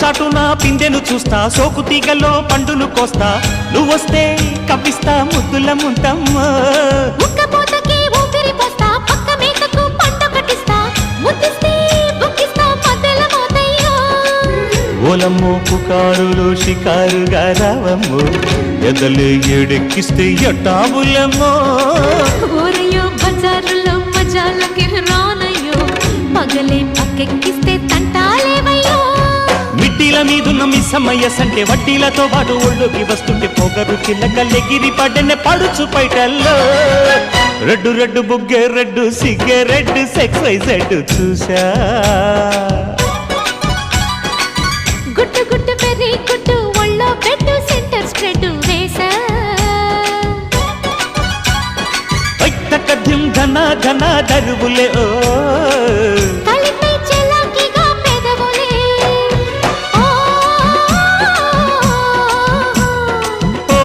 చాటున పిందెను చూస్తా, సోకు తీగలో పండును కోస్తా, నువ్వొస్తే కప్పిస్తా ముద్దుల ముంతమ్మ. ఉక్కపోతకి ఊపిరి పోస్తా, పక్క మేకకు పంట కట్టిస్తా, ముద్దిస్తే బుక్కిస్తా మధ్యల మోతయ్యో. ఓలమ్మో పుకారులో షికారుగా రావమ్మో, ఎదలు ఎడెక్కిస్తే ఎట్టాబులమ్మో. ఊరయ్యో బజారులో మజాలకి రానయ్యో, పగలే పక్కెక్కిస్తే తంటాలేవయ్యో. మిట్టిల మీదున్న మిస్సమ్మయ్య సంటే వడ్డీలతో పాటు ఒళ్ళోకి వస్తుంటే పొగరు చిల్లకల్లెగిరి పడ్డనే పడుచు పైటల్లో. రెడ్డు రెడ్డు బుగ్గే రెడ్డు సిగ్గే రెడ్డు సెక్సైజెడ్ చూసా. గుట్టు గుట్టు పెరి గుట్టు ఒళ్ళో పెట్టు సెంటర్ స్ప్రెడ్ వేసా. కథ్యం ఘన ఘన దరువులే ఓ